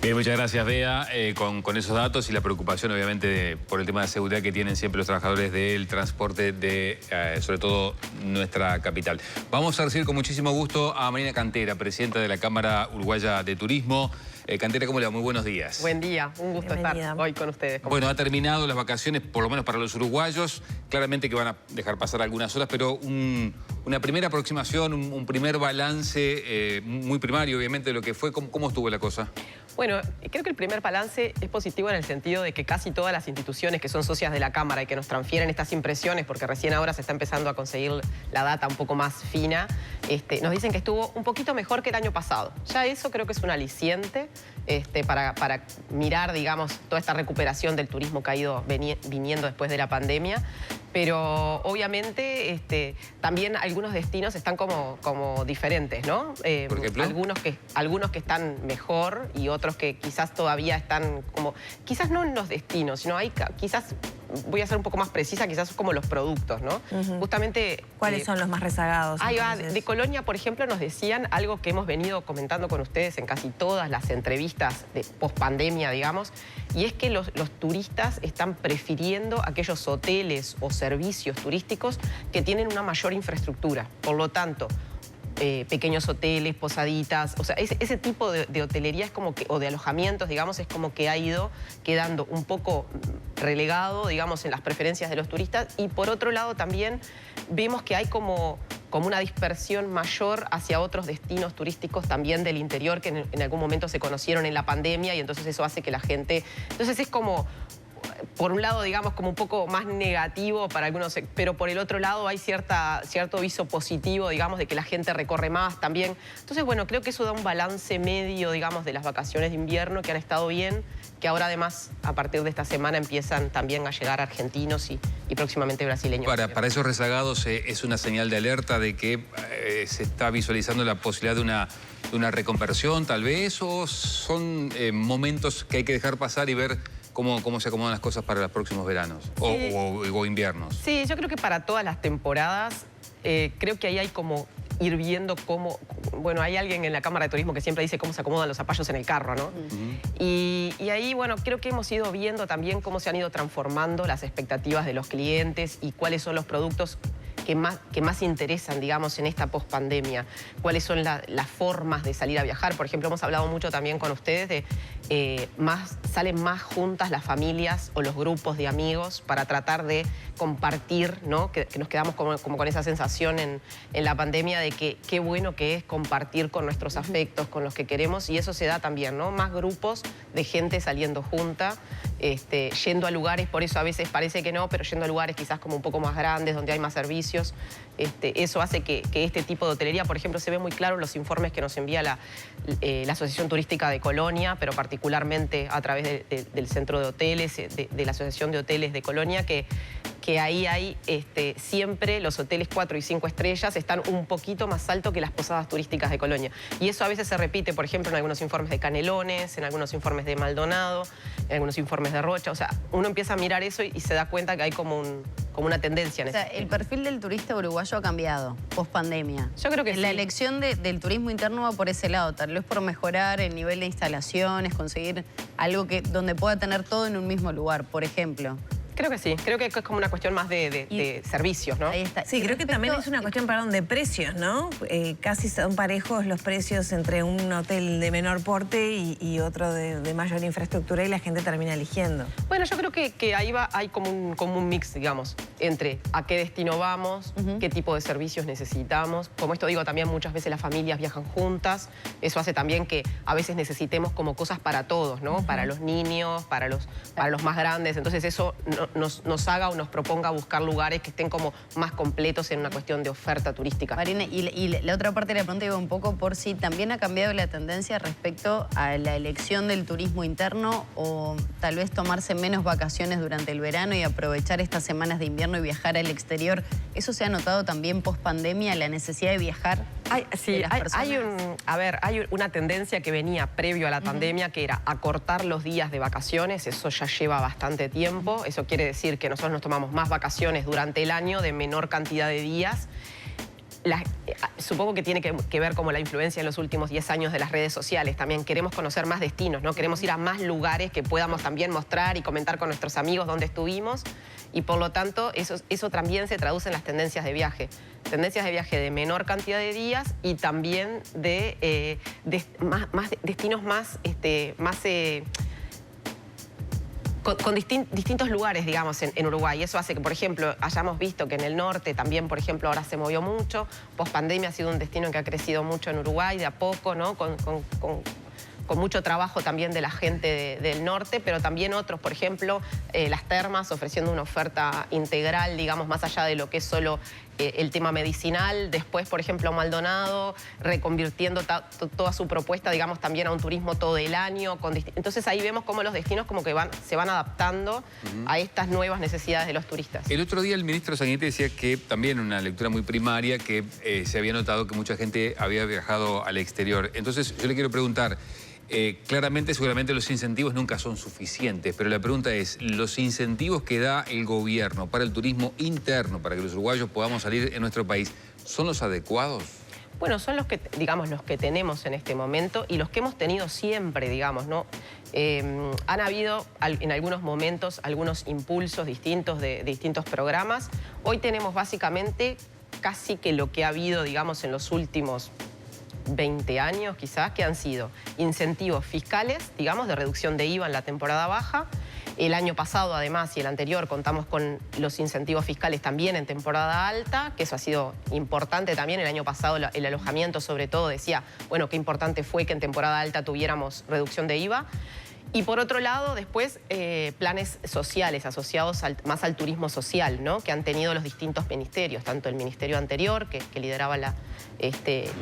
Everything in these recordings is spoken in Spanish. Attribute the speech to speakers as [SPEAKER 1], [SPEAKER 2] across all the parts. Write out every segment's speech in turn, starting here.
[SPEAKER 1] Bien, muchas gracias, Bea, con esos datos y la preocupación, obviamente, por el tema de seguridad que tienen siempre los trabajadores del transporte de, sobre todo, nuestra capital. Vamos a recibir con muchísimo gusto a Marina Cantera, presidenta de la Cámara Uruguaya de Turismo. Cantera, ¿cómo le va? Muy buenos días.
[SPEAKER 2] Buen día, un gusto estar hoy con ustedes.
[SPEAKER 1] Bueno, ha terminado las vacaciones, por lo menos para los uruguayos. Claramente que van a dejar pasar algunas horas, pero una primera aproximación, un primer balance muy primario, obviamente, de lo que fue. ¿Cómo estuvo la cosa?
[SPEAKER 2] Bueno, creo que el primer balance es positivo en el sentido de que casi todas las instituciones que son socias de la Cámara y que nos transfieren estas impresiones, porque recién ahora se está empezando a conseguir la data un poco más fina, nos dicen que estuvo un poquito mejor que el año pasado. Ya eso creo que es un aliciente para mirar, digamos, toda esta recuperación del turismo que ha ido viniendo después de la pandemia. Pero obviamente también algunos destinos están como diferentes, ¿no?
[SPEAKER 1] ¿Por ejemplo?
[SPEAKER 2] Algunos que están mejor y otros que quizás todavía están como... Quizás no en los destinos, sino hay quizás... Voy a ser un poco más precisa, quizás como los productos, ¿no?
[SPEAKER 3] Justamente... ¿Cuáles son los más rezagados?
[SPEAKER 2] Ahí va, de Colonia, por ejemplo, nos decían algo que hemos venido comentando con ustedes en casi todas las entrevistas de pospandemia, digamos, y es que los turistas están prefiriendo aquellos hoteles o servicios turísticos que tienen una mayor infraestructura. Por lo tanto, pequeños hoteles, posaditas, o sea, ese tipo de hotelería es como que, o de alojamientos, digamos, es como que ha ido quedando un poco relegado, digamos, en las preferencias de los turistas. Y por otro lado también vemos que hay como una dispersión mayor hacia otros destinos turísticos también del interior que en algún momento se conocieron en la pandemia, y entonces eso hace que la gente... Entonces es como... Por un lado, digamos, como un poco más negativo para algunos, pero por el otro lado hay cierto viso positivo, digamos, de que la gente recorre más también. Entonces, bueno, creo que eso da un balance medio, digamos, de las vacaciones de invierno que han estado bien, que ahora además, a partir de esta semana, empiezan también a llegar argentinos y próximamente brasileños.
[SPEAKER 1] Para esos rezagados, ¿es una señal de alerta de que se está visualizando la posibilidad de una reconversión, tal vez? ¿O son momentos que hay que dejar pasar y ver cómo se acomodan las cosas para los próximos veranos o inviernos?
[SPEAKER 2] Sí, yo creo que para todas las temporadas, creo que ahí hay como ir viendo cómo... Bueno, hay alguien en la Cámara de Turismo que siempre dice cómo se acomodan los zapallos en el carro, ¿no? Y ahí, bueno, creo que hemos ido viendo también cómo se han ido transformando las expectativas de los clientes y cuáles son los productos que más interesan, digamos, en esta pospandemia. Cuáles son las formas de salir a viajar. Por ejemplo, hemos hablado mucho también con ustedes de salen más juntas las familias o los grupos de amigos para tratar de compartir, ¿no? Que nos quedamos como con esa sensación en la pandemia de que qué bueno que es compartir con nuestros afectos, con los que queremos, y eso se da también, ¿no? Más grupos de gente saliendo junta, yendo a lugares, por eso a veces parece que no, pero yendo a lugares quizás como un poco más grandes, donde hay más servicios. Eso hace que este tipo de hotelería, por ejemplo, se ve muy claro en los informes que nos envía la Asociación Turística de Colonia, pero particularmente a través del Centro de Hoteles, de la Asociación de Hoteles de Colonia, que ahí hay siempre los hoteles 4 y 5 estrellas están un poquito más alto que las posadas turísticas de Colonia. Y eso a veces se repite, por ejemplo, en algunos informes de Canelones, en algunos informes de Maldonado, en algunos informes de Rocha. O sea, uno empieza a mirar eso y se da cuenta que hay como una tendencia en eso.
[SPEAKER 4] O sea, el perfil del turista uruguayo ha cambiado post-pandemia.
[SPEAKER 2] Yo creo que
[SPEAKER 4] La
[SPEAKER 2] sí.
[SPEAKER 4] elección del turismo interno va por ese lado, tal vez por mejorar el nivel de instalaciones, conseguir algo donde pueda tener todo en un mismo lugar, por ejemplo.
[SPEAKER 2] Creo que sí, creo que es como una cuestión más de servicios, ¿no?
[SPEAKER 4] Ahí está.
[SPEAKER 3] Sí, creo que también es una cuestión, perdón, de precios, ¿no? Casi son parejos los precios entre un hotel de menor porte y otro de mayor infraestructura, y la gente termina eligiendo.
[SPEAKER 2] Bueno, yo creo que ahí hay como un mix, digamos, entre a qué destino vamos, qué tipo de servicios necesitamos. Como esto digo, también muchas veces las familias viajan juntas. Eso hace también que a veces necesitemos como cosas para todos, ¿no? Para los niños, para los más grandes. Entonces eso nos haga o nos proponga buscar lugares que estén como más completos en una cuestión de oferta turística.
[SPEAKER 4] Marina, y la otra parte de la pregunta iba un poco por si también ha cambiado la tendencia respecto a la elección del turismo interno, o tal vez tomarse menos vacaciones durante el verano y aprovechar estas semanas de invierno y viajar al exterior. ¿Eso se ha notado también post pandemia, la necesidad de viajar?
[SPEAKER 2] Sí, hay una tendencia que venía previo a la pandemia, que era acortar los días de vacaciones. Eso ya lleva bastante tiempo. Eso quiere decir que nosotros nos tomamos más vacaciones durante el año de menor cantidad de días. supongo que tiene que ver como la influencia en los últimos 10 años de las redes sociales. También queremos conocer más destinos, ¿no? Queremos ir a más lugares que podamos también mostrar y comentar con nuestros amigos dónde estuvimos. Y por lo tanto, eso también se traduce en las tendencias de viaje. Tendencias de viaje de menor cantidad de días y también de destinos más con distintos lugares, digamos, en Uruguay. Eso hace que, por ejemplo, hayamos visto que en el norte también, por ejemplo, ahora se movió mucho. Post-pandemia ha sido un destino que ha crecido mucho en Uruguay, de a poco, ¿no? Con mucho trabajo también de la gente del norte, pero también otros, por ejemplo, las termas, ofreciendo una oferta integral, digamos, más allá de lo que es solo el tema medicinal. Después, por ejemplo, Maldonado, reconvirtiendo toda su propuesta, digamos, también a un turismo todo el año. Entonces ahí vemos cómo los destinos como que se van adaptando a estas nuevas necesidades de los turistas.
[SPEAKER 1] El otro día el ministro Sanguinetti decía que, también en una lectura muy primaria, que se había notado que mucha gente había viajado al exterior. Entonces yo le quiero preguntar, claramente, seguramente los incentivos nunca son suficientes, pero la pregunta es, ¿los incentivos que da el gobierno para el turismo interno, para que los uruguayos podamos salir en nuestro país, son los adecuados?
[SPEAKER 2] Bueno, son los que, digamos, los que tenemos en este momento y los que hemos tenido siempre, digamos, ¿no? Han habido en algunos momentos algunos impulsos distintos de distintos programas. Hoy tenemos básicamente casi que lo que ha habido, digamos, en los últimos 20 años quizás, que han sido incentivos fiscales, digamos, de reducción de IVA en la temporada baja. El año pasado, además, y el anterior, contamos con los incentivos fiscales también en temporada alta, que eso ha sido importante también. El año pasado el alojamiento, sobre todo, decía, bueno, qué importante fue que en temporada alta tuviéramos reducción de IVA. Y por otro lado, después, planes sociales asociados más al turismo social, ¿no? Que han tenido los distintos ministerios, tanto el ministerio anterior, que lideraba la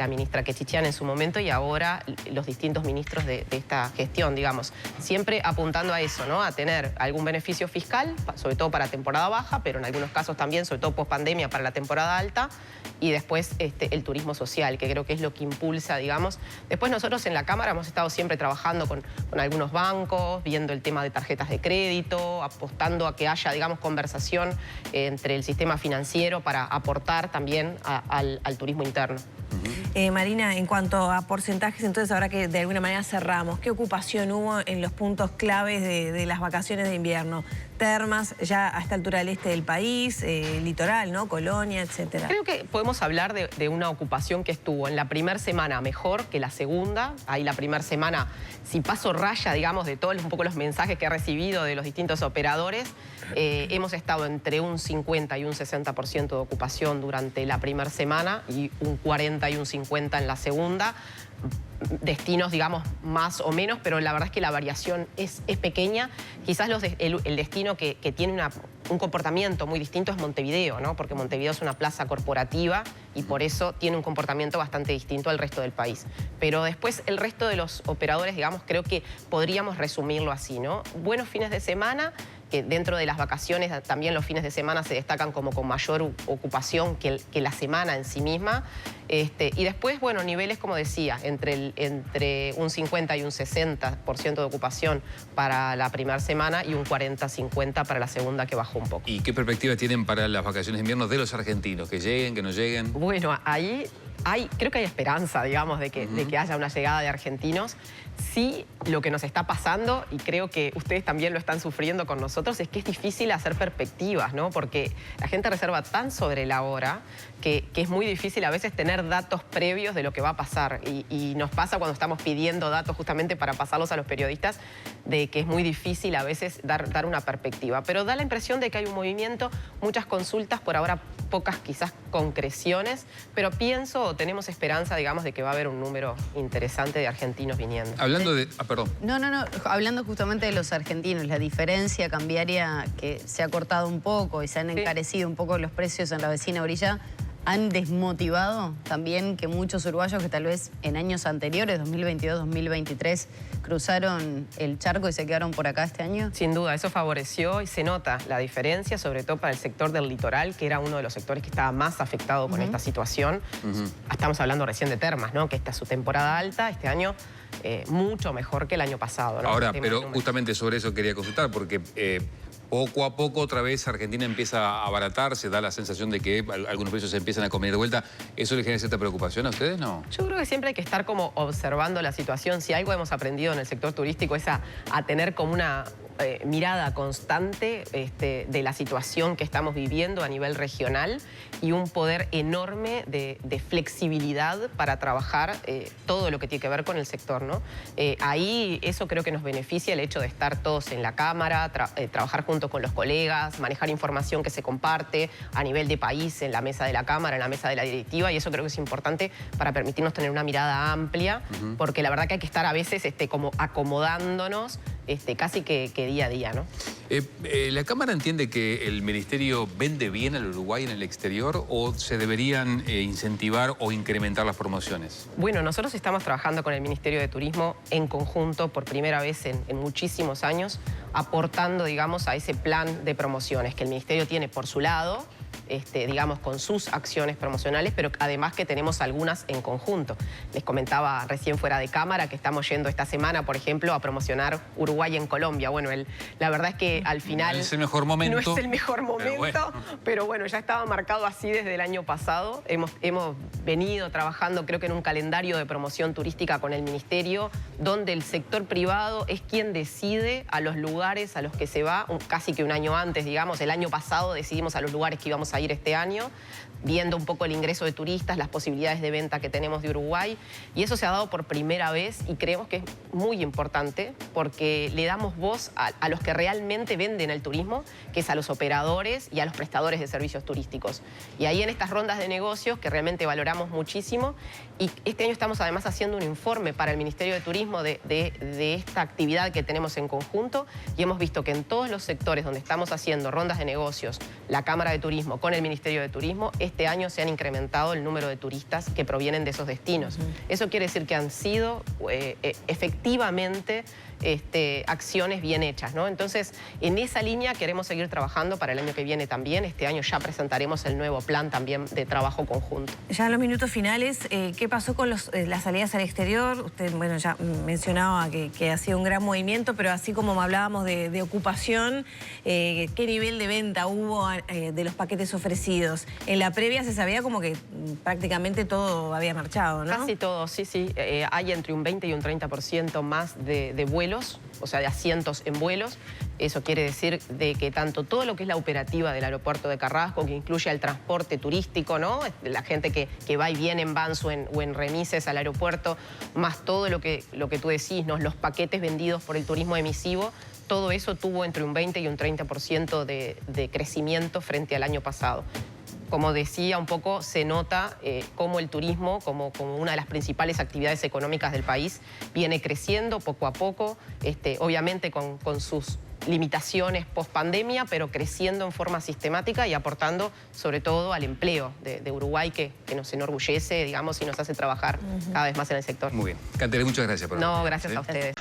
[SPEAKER 2] ministra Quechichian en su momento, y ahora los distintos ministros de esta gestión, digamos. Siempre apuntando a eso, ¿no? A tener algún beneficio fiscal, sobre todo para temporada baja, pero en algunos casos también, sobre todo post-pandemia, para la temporada alta, y después el turismo social, que creo que es lo que impulsa, digamos. Después nosotros en la Cámara hemos estado siempre trabajando con algunos bancos, viendo el tema de tarjetas de crédito, apostando a que haya, digamos, conversación entre el sistema financiero para aportar también al turismo interno.
[SPEAKER 3] Marina, en cuanto a porcentajes, entonces ahora que de alguna manera cerramos, ¿qué ocupación hubo en los puntos claves de las vacaciones de invierno? Termas, ya a esta altura del este del país, litoral, ¿no? Colonia, etcétera.
[SPEAKER 2] Creo que podemos hablar de una ocupación que estuvo en la primera semana mejor que la segunda. Ahí la primera semana, si paso raya, digamos, de todos un poco los mensajes que he recibido de los distintos operadores, hemos estado entre un 50 y un 60% de ocupación durante la primera semana y un 40 y un 50 en la segunda. Destinos, digamos, más o menos, pero la verdad es que la variación es pequeña. Quizás el destino que tiene un comportamiento muy distinto es Montevideo, ¿no? Porque Montevideo es una plaza corporativa y por eso tiene un comportamiento bastante distinto al resto del país. Pero después el resto de los operadores, digamos, creo que podríamos resumirlo así, ¿no? Buenos fines de semana, que dentro de las vacaciones también los fines de semana se destacan como con mayor ocupación que la semana en sí misma. Y después, bueno, niveles, como decía, entre un 50 y un 60% de ocupación para la primera semana y un 40-50 para la segunda, que bajó un poco.
[SPEAKER 1] ¿Y qué perspectiva tienen para las vacaciones de invierno de los argentinos? ¿Que lleguen, que no lleguen?
[SPEAKER 2] Bueno, ahí creo que hay esperanza, digamos, de que haya una llegada de argentinos. Sí, lo que nos está pasando, y creo que ustedes también lo están sufriendo con nosotros, es que es difícil hacer perspectivas, ¿no? Porque la gente reserva tan sobre la hora que es muy difícil a veces tener datos previos de lo que va a pasar. Y nos pasa cuando estamos pidiendo datos justamente para pasarlos a los periodistas, de que es muy difícil a veces dar una perspectiva. Pero da la impresión de que hay un movimiento, muchas consultas, por ahora pocas quizás concreciones, pero tenemos esperanza, digamos, de que va a haber un número interesante de argentinos viniendo.
[SPEAKER 1] Hablando de... perdón.
[SPEAKER 4] No, hablando justamente de los argentinos, la diferencia cambiaria que se ha cortado un poco y se han encarecido un poco los precios en la vecina orilla, ¿han desmotivado también que muchos uruguayos que tal vez en años anteriores, 2022, 2023, cruzaron el charco y se quedaron por acá este año?
[SPEAKER 2] Sin duda, eso favoreció y se nota la diferencia, sobre todo para el sector del litoral, que era uno de los sectores que estaba más afectado con esta situación. Estamos hablando recién de termas, ¿no? Que esta es su temporada alta, este año mucho mejor que el año pasado, ¿no?
[SPEAKER 1] Ahora, pero justamente sobre eso quería consultar, porque poco a poco otra vez Argentina empieza a abaratarse, da la sensación de que algunos precios se empiezan a comer de vuelta. ¿Eso les genera cierta preocupación a ustedes, no?
[SPEAKER 2] Yo creo que siempre hay que estar como observando la situación. Si algo hemos aprendido en el sector turístico es a tener como una mirada constante de la situación que estamos viviendo a nivel regional y un poder enorme de flexibilidad para trabajar todo lo que tiene que ver con el sector, ¿no? Ahí eso creo que nos beneficia el hecho de estar todos en la Cámara, trabajar junto con los colegas, manejar información que se comparte a nivel de país en la mesa de la Cámara, en la mesa de la directiva, y eso creo que es importante para permitirnos tener una mirada amplia, porque la verdad que hay que estar a veces como acomodándonos casi que día a día, ¿no?
[SPEAKER 1] ¿La Cámara entiende que el Ministerio vende bien al Uruguay en el exterior o se deberían incentivar o incrementar las promociones?
[SPEAKER 2] Bueno, nosotros estamos trabajando con el Ministerio de Turismo en conjunto por primera vez en muchísimos años, aportando, digamos, a ese plan de promociones que el Ministerio tiene por su lado, digamos, con sus acciones promocionales, pero además que tenemos algunas en conjunto. Les comentaba recién fuera de cámara que estamos yendo esta semana, por ejemplo, a promocionar Uruguay en Colombia. Bueno, la verdad es que al final...
[SPEAKER 1] No es el mejor momento.
[SPEAKER 2] No es el mejor momento, pero bueno, ya estaba marcado así desde el año pasado. Hemos venido trabajando, creo que en un calendario de promoción turística con el Ministerio, donde el sector privado es quien decide a los lugares a los que se va, casi que un año antes, digamos. El año pasado decidimos a los lugares que íbamos a ir este año, viendo un poco el ingreso de turistas, las posibilidades de venta que tenemos de Uruguay, y eso se ha dado por primera vez y creemos que es muy importante porque le damos voz a los que realmente venden el turismo, que es a los operadores y a los prestadores de servicios turísticos. Y ahí en estas rondas de negocios que realmente valoramos muchísimo, y este año estamos además haciendo un informe para el Ministerio de Turismo de esta actividad que tenemos en conjunto, y hemos visto que en todos los sectores donde estamos haciendo rondas de negocios, la Cámara de Turismo con el Ministerio de Turismo, este año se han incrementado el número de turistas que provienen de esos destinos. Eso quiere decir que han sido efectivamente acciones bien hechas, ¿no? Entonces, en esa línea queremos seguir trabajando para el año que viene también. Este año ya presentaremos el nuevo plan también de trabajo conjunto.
[SPEAKER 3] Ya en los minutos finales, ¿qué pasó con las salidas al exterior? Usted, bueno, ya mencionaba que ha sido un gran movimiento, pero así como hablábamos de ocupación, ¿qué nivel de venta hubo de los paquetes ofrecidos? En la previa se sabía como que prácticamente todo había marchado, ¿no?
[SPEAKER 2] Casi todo, sí, sí. Hay entre un 20 y un 30% más de vuelos, o sea, de asientos en vuelos. Eso quiere decir de que tanto todo lo que es la operativa del aeropuerto de Carrasco, que incluye el transporte turístico, ¿no? La gente que va y viene en vans o en remises al aeropuerto, más todo lo que tú decís, ¿no? Los paquetes vendidos por el turismo emisivo, todo eso tuvo entre un 20 y un 30% de crecimiento frente al año pasado. Como decía, un poco se nota cómo el turismo, como una de las principales actividades económicas del país, viene creciendo poco a poco, obviamente con sus limitaciones post-pandemia, pero creciendo en forma sistemática y aportando sobre todo al empleo de Uruguay, que nos enorgullece, digamos, y nos hace trabajar cada vez más en el sector.
[SPEAKER 1] Muy bien. Cantere, muchas gracias por
[SPEAKER 2] No, gracias a ustedes.